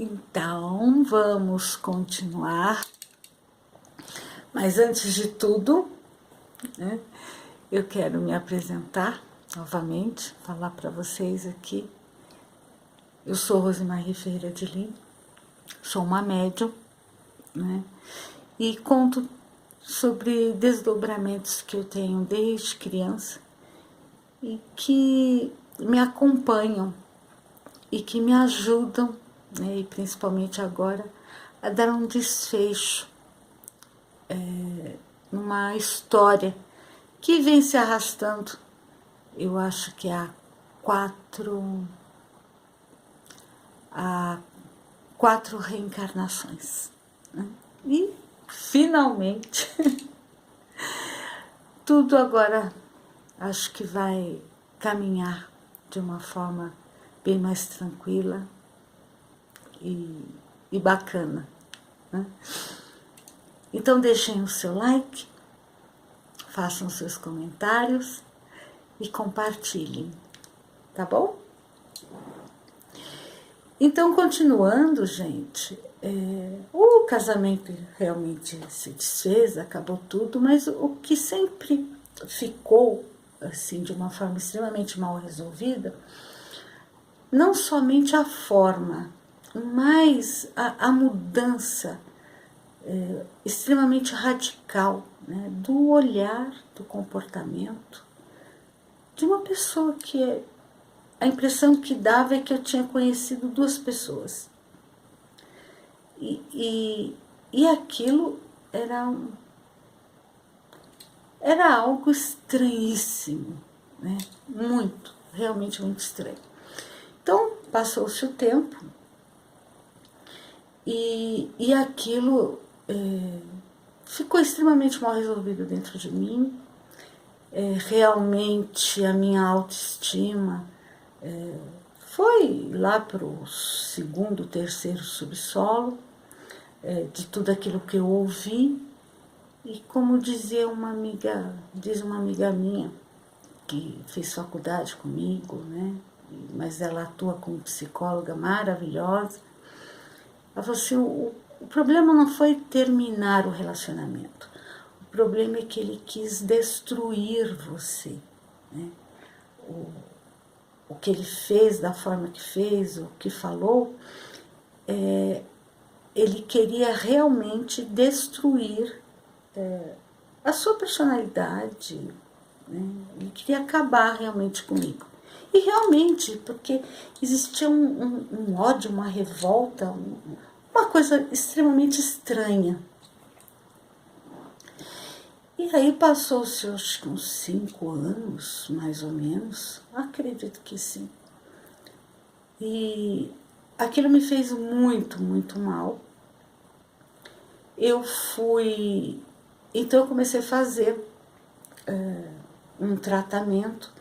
Então, vamos continuar. Mas antes de tudo, né, eu quero me apresentar novamente, falar para vocês aqui. Eu sou Rosemarie Ferreira de Lima, sou uma médium, né, e conto sobre desdobramentos que eu tenho desde criança e que me acompanham e que me ajudam, né, e principalmente agora, a dar um desfecho numa história que vem se arrastando, eu acho que há quatro reencarnações, né? E finalmente tudo agora acho que vai caminhar de uma forma bem mais tranquila e bacana, né? Então deixem o seu like, façam seus comentários e compartilhem, tá bom? Então, continuando, gente, o casamento realmente se desfez, acabou tudo, mas o que sempre ficou, assim, de uma forma extremamente mal resolvida, não somente a forma, mas a mudança extremamente radical, né, do olhar, do comportamento de uma pessoa que a impressão que dava é que eu tinha conhecido duas pessoas. E aquilo era algo estranhíssimo, né? Muito, realmente muito estranho. Então, passou-se o tempo e aquilo ficou extremamente mal resolvido dentro de mim. Realmente a minha autoestima foi lá para o segundo, terceiro subsolo de tudo aquilo que eu ouvi. E como diz uma amiga minha que fez faculdade comigo, né? Mas ela atua como psicóloga maravilhosa, ela falou assim, o problema não foi terminar o relacionamento, o problema é que ele quis destruir você, né? O que ele fez, da forma que fez, o que falou, ele queria realmente destruir a sua personalidade, né? Ele queria acabar realmente comigo. E realmente, porque existia um ódio, uma revolta, uma coisa extremamente estranha. E aí passou-se, acho que uns 5 anos, mais ou menos, acredito que sim. E aquilo me fez muito, muito mal. Então eu comecei a fazer um tratamento,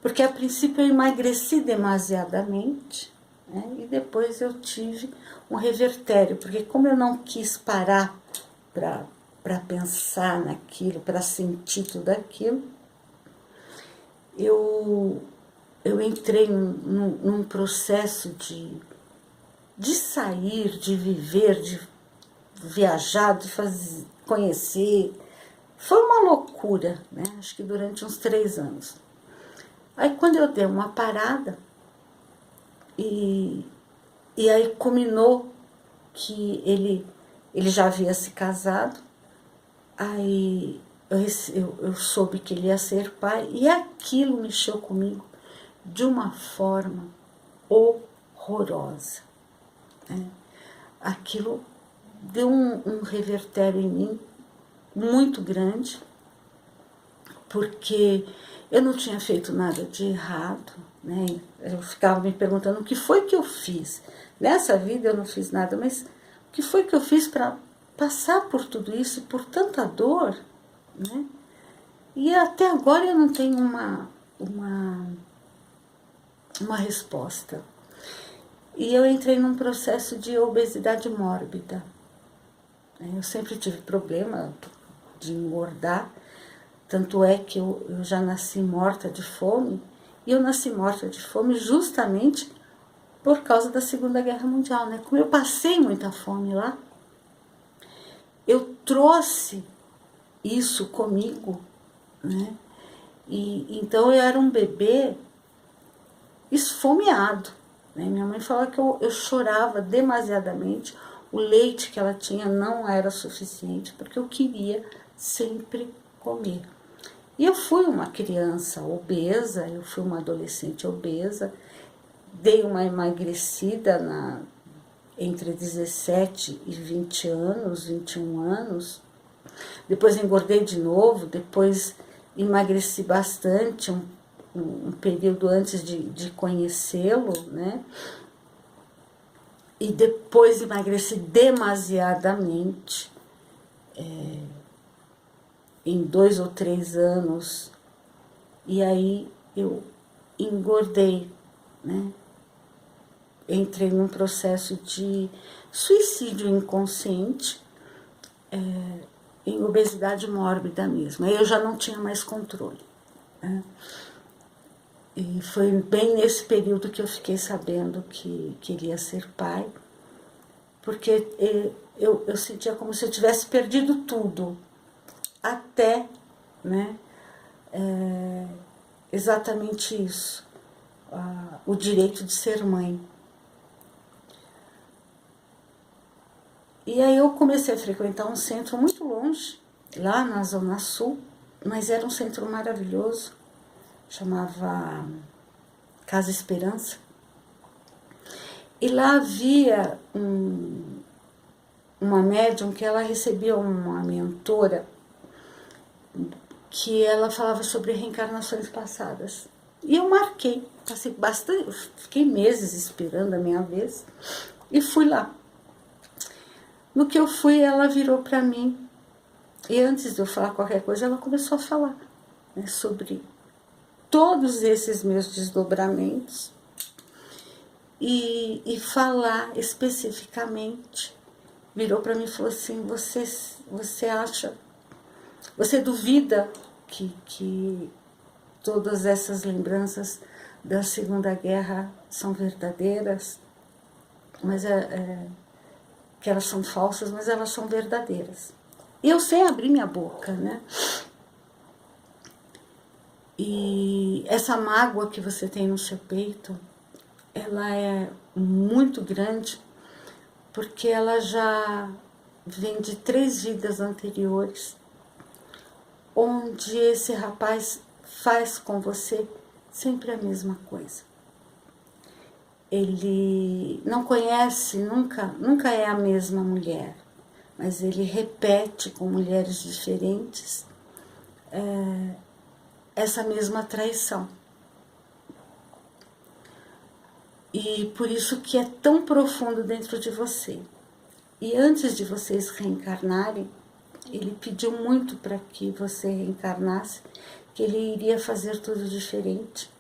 porque a princípio eu emagreci demasiadamente, né? E depois eu tive um revertério, porque como eu não quis parar para pensar naquilo, para sentir tudo aquilo, eu entrei num processo de sair, de viver, de viajar, de conhecer. Foi uma loucura, né? Acho que durante uns 3 anos. Aí quando eu dei uma parada, e aí culminou que ele já havia se casado, aí eu soube que ele ia ser pai, e aquilo mexeu comigo de uma forma horrorosa, né? Aquilo deu um revertério em mim muito grande, porque eu não tinha feito nada de errado, né? Eu ficava me perguntando o que foi que eu fiz. Nessa vida eu não fiz nada, mas o que foi que eu fiz para passar por tudo isso, por tanta dor, né? E até agora eu não tenho uma resposta. E eu entrei num processo de obesidade mórbida. Eu sempre tive problema de engordar, tanto é que eu já nasci morta de fome, e eu nasci morta de fome justamente por causa da Segunda Guerra Mundial, né? Como eu passei muita fome lá, eu trouxe isso comigo, né? E então eu era um bebê esfomeado, né? Minha mãe falava que eu chorava demasiadamente, o leite que ela tinha não era suficiente, porque eu queria sempre comer. E eu fui uma criança obesa, eu fui uma adolescente obesa, dei uma emagrecida entre 17 e 20 anos, 21 anos, depois engordei de novo, depois emagreci bastante, um período antes de conhecê-lo, né? E depois emagreci demasiadamente, em 2 ou 3 anos, e aí eu engordei, né? Entrei num processo de suicídio inconsciente, em obesidade mórbida mesmo. Aí eu já não tinha mais controle, né? E foi bem nesse período que eu fiquei sabendo que queria ser pai, porque eu sentia como se eu tivesse perdido tudo, até, né, exatamente isso, o direito de ser mãe. E aí eu comecei a frequentar um centro muito longe, lá na Zona Sul, mas era um centro maravilhoso, chamava Casa Esperança. E lá havia uma médium que ela recebia uma mentora que ela falava sobre reencarnações passadas. E eu marquei, passei bastante, fiquei meses esperando a minha vez e fui lá. No que eu fui, ela virou para mim e antes de eu falar qualquer coisa, ela começou a falar, né, sobre todos esses meus desdobramentos e falar especificamente. Virou para mim e falou assim: você acha, você duvida que todas essas lembranças da Segunda Guerra são verdadeiras, mas que elas são falsas, mas elas são verdadeiras. E eu sem abrir minha boca, né? E essa mágoa que você tem no seu peito, ela é muito grande, porque ela já vem de 3 vidas anteriores, onde esse rapaz faz com você sempre a mesma coisa. Ele não conhece, nunca é a mesma mulher, mas ele repete com mulheres diferentes essa mesma traição. E por isso que é tão profundo dentro de você. E antes de vocês reencarnarem, ele pediu muito para que você reencarnasse, que ele iria fazer tudo diferente.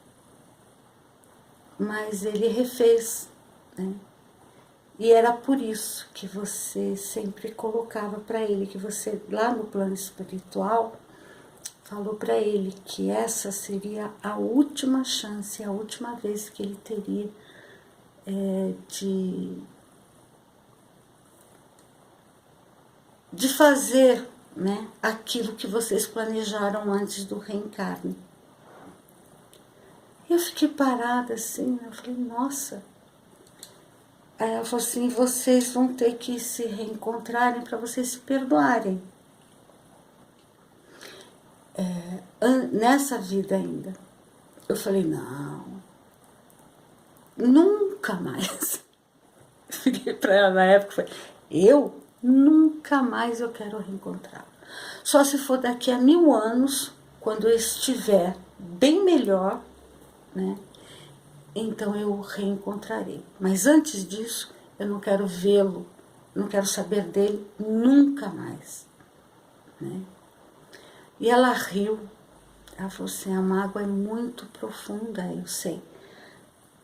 Mas ele refez, né? E era por isso que você sempre colocava para ele, que você lá no plano espiritual falou para ele que essa seria a última chance, a última vez que ele teria de fazer, né, aquilo que vocês planejaram antes do reencarne. Eu fiquei parada assim, eu falei, nossa. Aí ela falou assim: vocês vão ter que se reencontrarem para vocês se perdoarem. Nessa vida ainda. Eu falei, não, nunca mais. Fiquei para ela na época, falei, eu nunca mais eu quero reencontrar. Só se for daqui a 1000 anos, quando eu estiver bem melhor, né? Então eu reencontrarei. Mas antes disso, eu não quero vê-lo, não quero saber dele nunca mais, né? E ela riu. Ela falou assim: a mágoa é muito profunda, eu sei.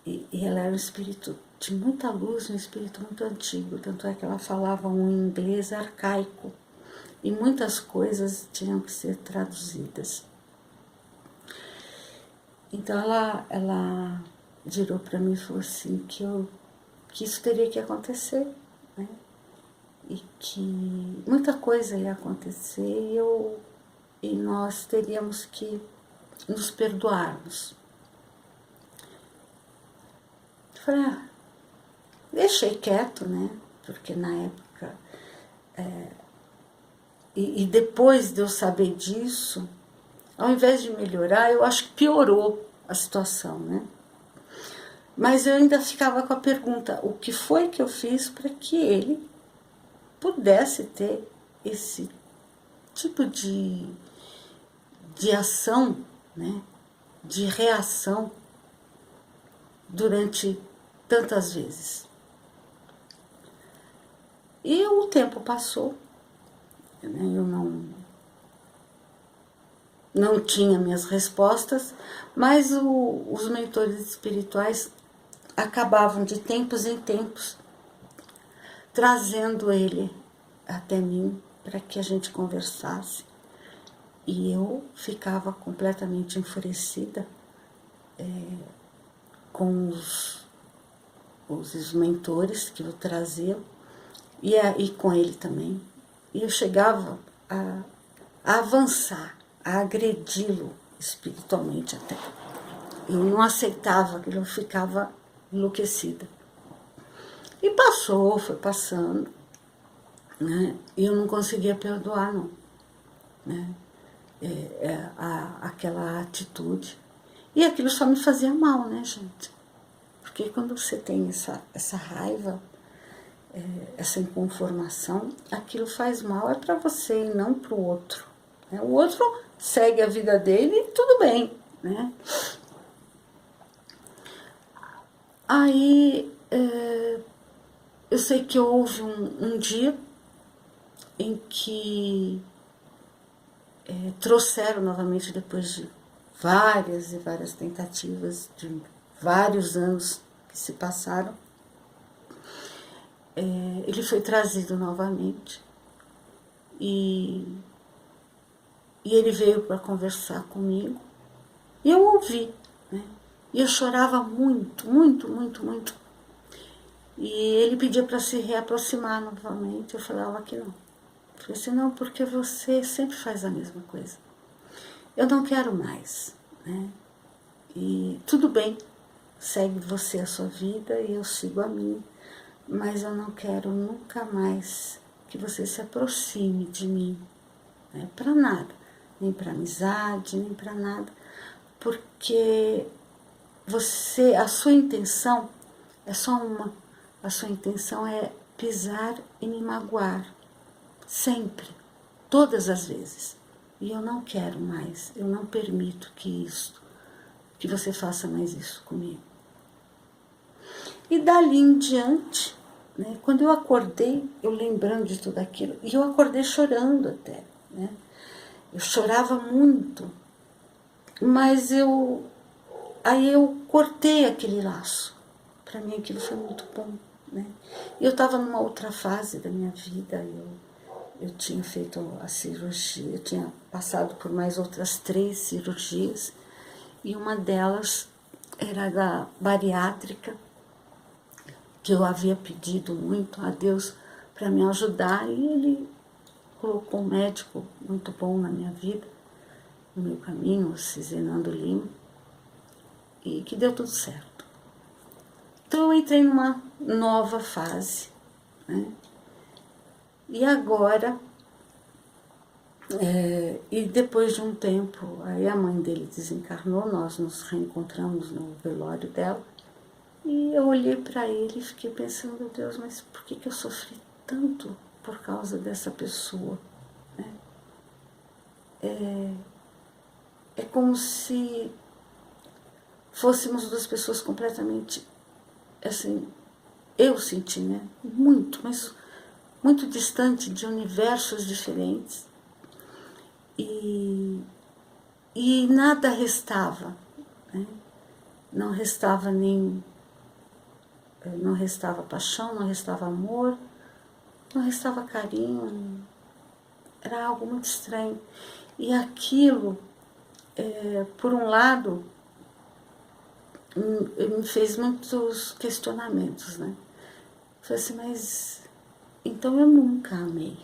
E ela era um espírito de muita luz, um espírito muito antigo. Tanto é que ela falava um inglês arcaico. E muitas coisas tinham que ser traduzidas. Então ela virou para mim e falou assim que isso teria que acontecer, né? E que muita coisa ia acontecer e nós teríamos que nos perdoarmos. Eu falei, deixei quieto, né? Porque na época... E depois de eu saber disso, ao invés de melhorar, eu acho que piorou a situação, né? Mas eu ainda ficava com a pergunta, o que foi que eu fiz para que ele pudesse ter esse tipo de ação, né? De reação durante tantas vezes. E o tempo passou, né? Eu não tinha minhas respostas, mas os mentores espirituais acabavam de tempos em tempos trazendo ele até mim para que a gente conversasse. E eu ficava completamente enfurecida com os mentores que eu trazia e com ele também. E eu chegava a avançar, a agredi-lo espiritualmente até. Eu não aceitava aquilo, eu ficava enlouquecida. E passou, foi passando, né? E eu não conseguia perdoar, não, né? Aquela atitude. E aquilo só me fazia mal, né, gente? Porque quando você tem essa raiva, essa inconformação, aquilo faz mal, é para você e não para o outro, né? O outro segue a vida dele e tudo bem, né? Aí, eu sei que houve um dia em que trouxeram novamente, depois de várias e várias tentativas, de vários anos que se passaram, ele foi trazido novamente e ele veio para conversar comigo e eu ouvi, né? E eu chorava muito, muito, muito, muito. E ele pedia para se reaproximar novamente. Eu falava que não. Eu falei assim, não, porque você sempre faz a mesma coisa. Eu não quero mais, né? E tudo bem, segue você a sua vida e eu sigo a minha, mas eu não quero nunca mais que você se aproxime de mim, né? Para nada, nem para amizade, nem para nada, porque a sua intenção é só uma, a sua intenção é pisar e me magoar, sempre, todas as vezes. E eu não quero mais, eu não permito que você faça mais isso comigo. E dali em diante, né, quando eu acordei, eu lembrando de tudo aquilo, e eu acordei chorando até, né? Eu chorava muito, mas aí eu cortei aquele laço. Para mim aquilo foi muito bom, né? Eu estava numa outra fase da minha vida, eu tinha feito a cirurgia, eu tinha passado por mais outras 3 cirurgias, e uma delas era da bariátrica, que eu havia pedido muito a Deus para me ajudar, e Ele colocou um médico muito bom na minha vida, no meu caminho, o Cizenando Lima, e que deu tudo certo. Então eu entrei numa nova fase, né? E agora, e depois de um tempo, aí a mãe dele desencarnou, nós nos reencontramos no velório dela, e eu olhei para ele e fiquei pensando, meu Deus, mas por que eu sofri tanto por causa dessa pessoa, né? É como se fôssemos 2 pessoas completamente, assim, eu senti, né? Muito, mas muito distante, de universos diferentes. E nada restava, né? Não restava não restava paixão, não restava amor, não restava carinho, era algo muito estranho. E aquilo, por um lado, me fez muitos questionamentos, né? Falei assim, mas então eu nunca amei,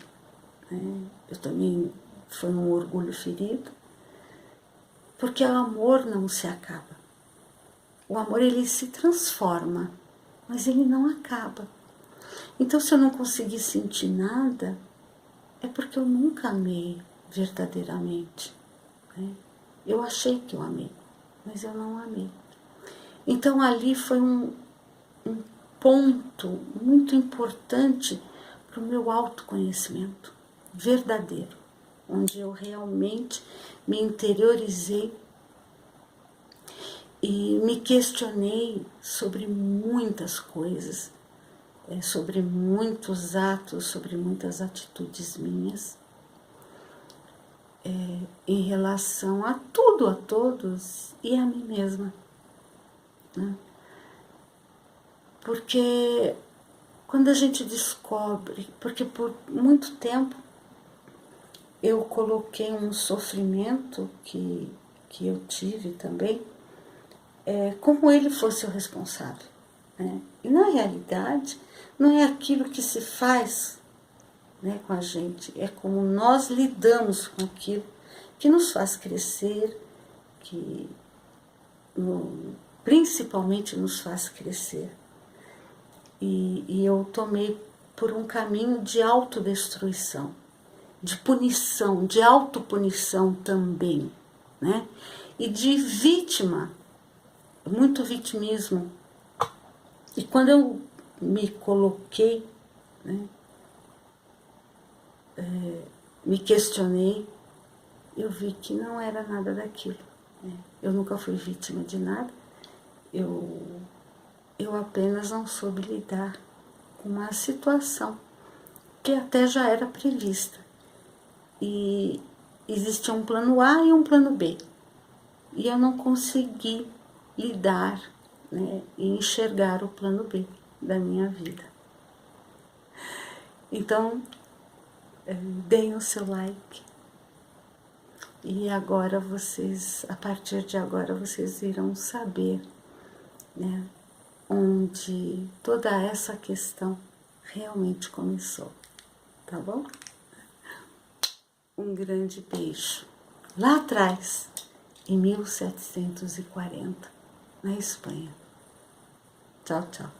né? Eu também foi um orgulho ferido, porque o amor não se acaba. O amor, ele se transforma, mas ele não acaba. Então, se eu não conseguir sentir nada, é porque eu nunca amei verdadeiramente, né? Eu achei que eu amei, mas eu não amei. Então, ali foi um ponto muito importante para o meu autoconhecimento verdadeiro, onde eu realmente me interiorizei e me questionei sobre muitas coisas, sobre muitos atos, sobre muitas atitudes minhas, em relação a tudo, a todos e a mim mesma, né? Porque quando a gente descobre, porque por muito tempo eu coloquei um sofrimento que eu tive também, como ele fosse o responsável, né? E na realidade não é aquilo que se faz, né, com a gente, é como nós lidamos com aquilo que nos faz crescer, que principalmente nos faz crescer. E eu tomei por um caminho de autodestruição, de punição, de autopunição também, né? E de vítima, muito vitimismo. E quando eu me coloquei, né, me questionei, eu vi que não era nada daquilo, né? Eu nunca fui vítima de nada, eu apenas não soube lidar com uma situação que até já era prevista. E existia um plano A e um plano B. E eu não consegui lidar, né, e enxergar o plano B da minha vida. Então, deem o seu like. E agora vocês, a partir de agora, vocês irão saber, né, onde toda essa questão realmente começou, tá bom? Um grande beijo. Lá atrás, em 1740, na Espanha. Tchau, tchau.